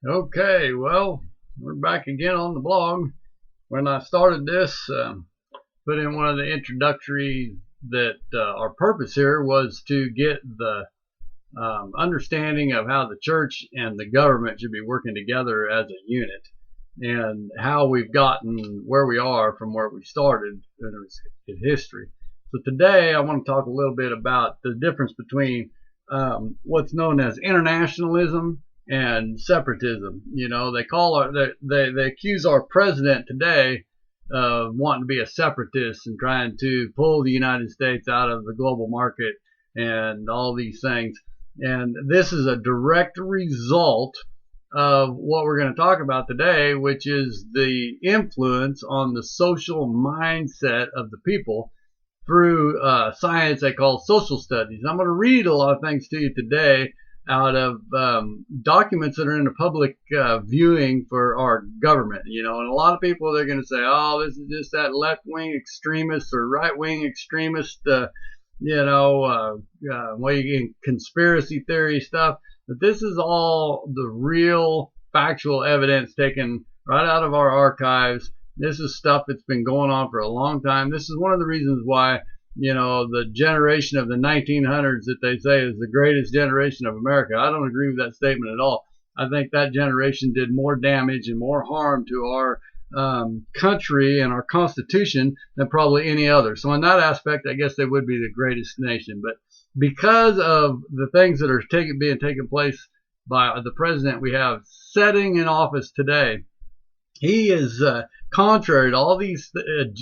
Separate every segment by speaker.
Speaker 1: Okay, well, we're back again on the blog. When I started this, put in one of the introductory that our purpose here was to get the understanding of how the church and the government should be working together as a unit, and how we've gotten where we are from where we started in history. So today I want to talk a little bit about the difference between what's known as internationalism and separatism. You know, they accuse our president today of wanting to be a separatist and trying to pull the United States out of the global market and all these things. And this is a direct result of what we're going to talk about today, which is the influence on the social mindset of the people through science they call social studies. I'm going to read a lot of things to you today out of documents that are in the public viewing for our government. You know, and a lot of people, they're going to say, oh, this is just that left-wing extremist or right-wing extremist, conspiracy theory stuff. But this is all the real factual evidence taken right out of our archives. This is stuff that's been going on for a long time. This is one of the reasons why, the generation of the 1900s that they say is the greatest generation of America. I don't agree with that statement at all. I think that generation did more damage and more harm to our country and our Constitution than probably any other. So in that aspect, I guess they would be the greatest nation. But because of the things that are being taken place by the president we have sitting in office today, he is contrary to all these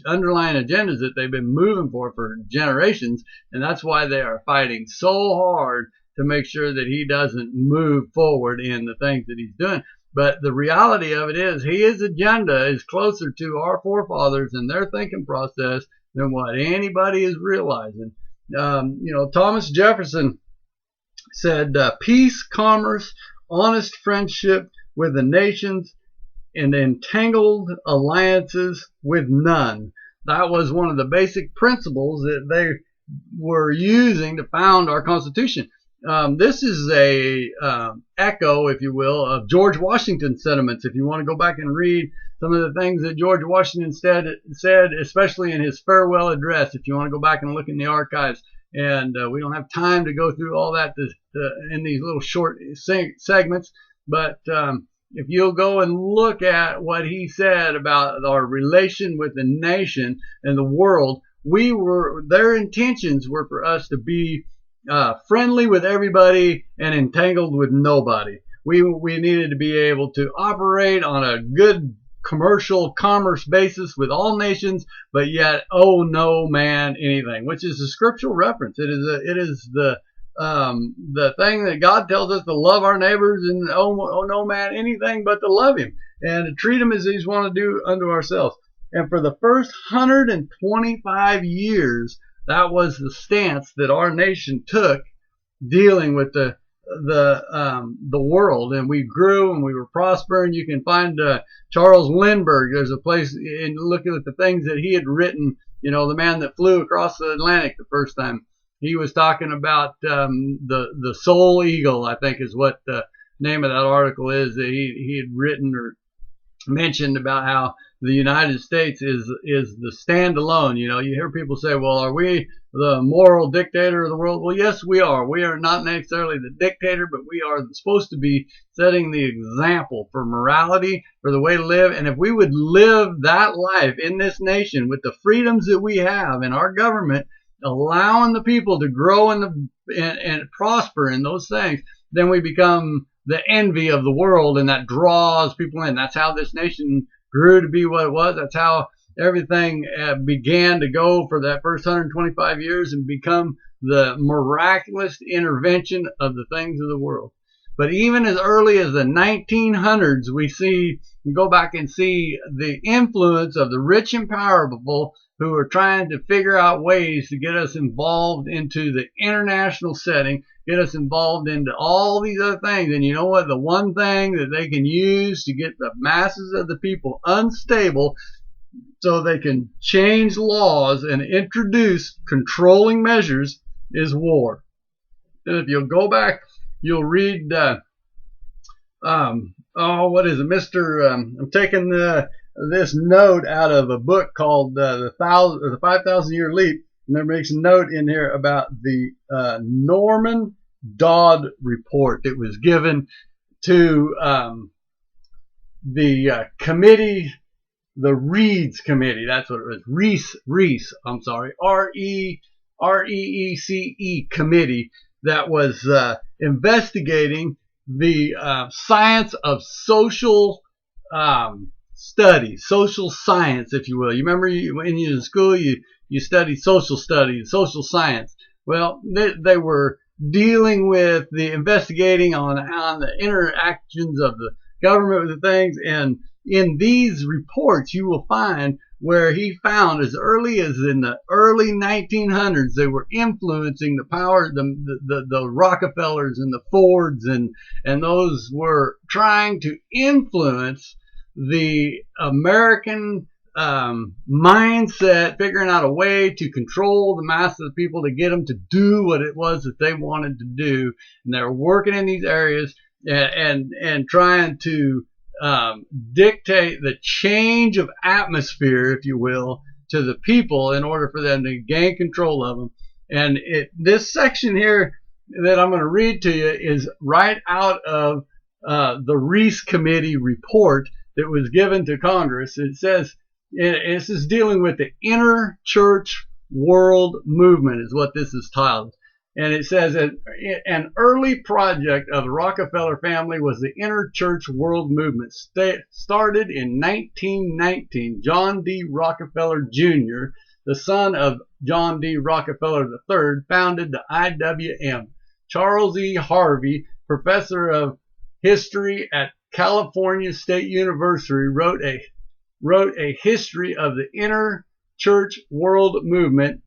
Speaker 1: underlying agendas that they've been moving for generations, and that's why they are fighting so hard to make sure that he doesn't move forward in the things that he's doing. But the reality of it is his agenda is closer to our forefathers and their thinking process than what anybody is realizing. Thomas Jefferson said, peace, commerce, honest friendship with the nations, and entangled alliances with none. That was one of the basic principles that they were using to found our Constitution. This is a echo, if you will, of George Washington's sentiments. If you want to go back and read some of the things that George Washington said, especially in his farewell address, if you want to go back and look in the archives. And we don't have time to go through all that in these little short segments, but if you'll go and look at what he said about our relation with the nation and the world, their intentions were for us to be friendly with everybody and entangled with nobody. We needed to be able to operate on a good commercial commerce basis with all nations, but yet owe no man anything, which is a scriptural reference. It is the thing that God tells us to love our neighbors and owe no man anything but to love him and to treat him as he's want to do unto ourselves. And for the first 125 years, that was the stance that our nation took dealing with the world, and we grew and we were prospering. You can find Charles Lindbergh. There's a place in looking at the things that he had written. The man that flew across the Atlantic the first time. He was talking about the soul eagle, I think is what the name of that article is, that he had written or mentioned about how the United States is the standalone. You hear people say, well, are we the moral dictator of the world? Well, yes, we are. We are not necessarily the dictator, but we are supposed to be setting the example for morality, for the way to live. And if we would live that life in this nation with the freedoms that we have in our government, allowing the people to grow and prosper in those things, then we become the envy of the world, and that draws people in. That's how this nation grew to be what it was. That's how everything began to go for that first 125 years and become the miraculous intervention of the things of the world. But even as early as the 1900s, we go back and see the influence of the rich and powerful who are trying to figure out ways to get us involved into the international setting, get us involved into all these other things. And you know what? The one thing that they can use to get the masses of the people unstable so they can change laws and introduce controlling measures is war. And if you'll go back, you'll read what is it, Mister? I'm taking this note out of a book called the 5,000 Year Leap, and there makes a note in here about the Norman Dodd report that was given to the committee, the Reeds committee. That's what it was. Reece. I'm sorry, REECE committee that was investigating the science of social studies, social science, if you will. You remember when you were in school, you studied social studies, social science. Well, they were dealing with the investigating on the interactions of the government with the things, and in these reports you will find where he found as early as in the early 1900s they were influencing the power, the Rockefellers and the Fords, and those were trying to influence the American mindset, figuring out a way to control the mass of the people to get them to do what it was that they wanted to do. And they're working in these areas and trying to dictate the change of atmosphere, if you will, to the people in order for them to gain control of them. And this section here that I'm going to read to you is right out of the Reece Committee report that was given to Congress. It says, this is dealing with the inner church world movement is what this is titled. And it says that an early project of the Rockefeller family was the inner church world movement. Started in 1919. John D. Rockefeller Jr., the son of John D. Rockefeller III, founded the IWM. Charles E. Harvey, professor of history at California State University, wrote a history of the inner church world movement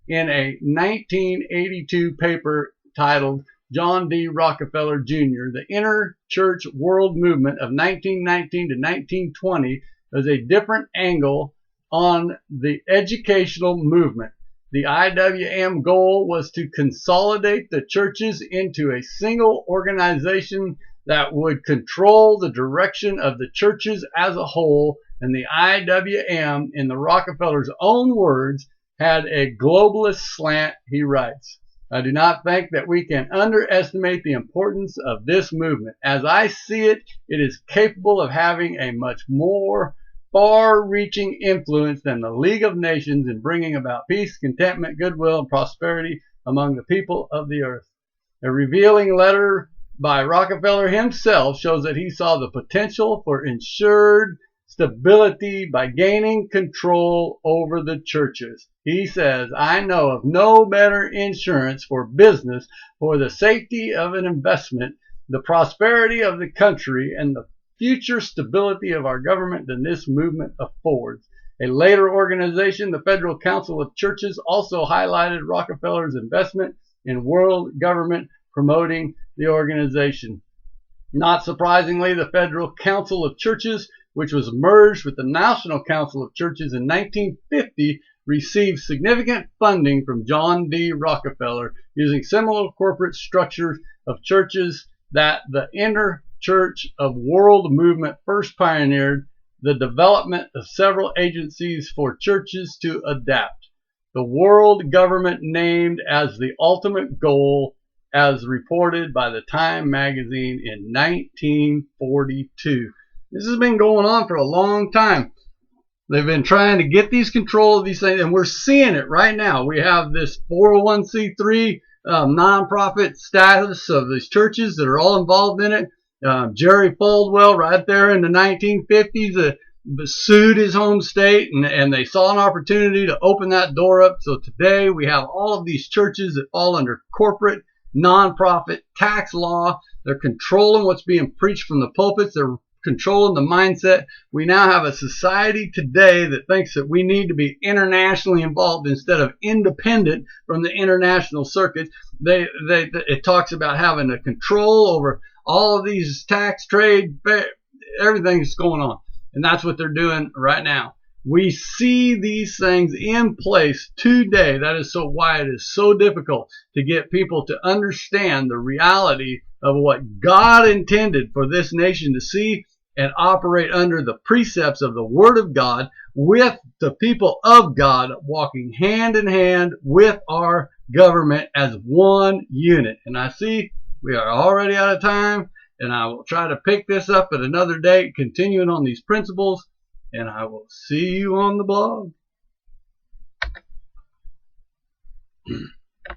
Speaker 1: in a 1982 paper titled John D. Rockefeller Jr. The Inner Church World Movement of 1919 to 1920 is a different angle on the educational movement. The IWM goal was to consolidate the churches into a single organization that would control the direction of the churches as a whole, and the IWM, in the Rockefellers' own words, had a globalist slant, he writes. I do not think that we can underestimate the importance of this movement. As I see it, it is capable of having a much more far-reaching influence than the League of Nations in bringing about peace, contentment, goodwill, and prosperity among the people of the earth. A revealing letter by Rockefeller himself shows that he saw the potential for ensured stability by gaining control over the churches. He says, I know of no better insurance for business, for the safety of an investment, the prosperity of the country, and the future stability of our government than this movement affords. A later organization, the Federal Council of Churches, also highlighted Rockefeller's investment in world government, promoting the organization. Not surprisingly, the Federal Council of Churches, which was merged with the National Council of Churches in 1950, received significant funding from John D. Rockefeller, using similar corporate structures of churches that the Inner Church of World Movement first pioneered, the development of several agencies for churches to adapt. The world government named as the ultimate goal, as reported by the Time magazine in 1942. This has been going on for a long time. They've been trying to get these control of these things, and we're seeing it right now. We have this 401c3 nonprofit status of these churches that are all involved in it. Jerry Falwell, right there in the 1950s, sued his home state, and they saw an opportunity to open that door up. So today we have all of these churches that fall under corporate nonprofit tax law. They're controlling what's being preached from the pulpits. They're controlling the mindset. We now have a society today that thinks that we need to be internationally involved instead of independent from the international circuits. It talks about having a control over all of these tax, trade, everything that's going on. And that's what they're doing right now. We see these things in place today. That is so why it is so difficult to get people to understand the reality of what God intended for this nation to see and operate under the precepts of the Word of God, with the people of God walking hand in hand with our government as one unit. And I see we are already out of time, and I will try to pick this up at another date, continuing on these principles, and I will see you on the blog.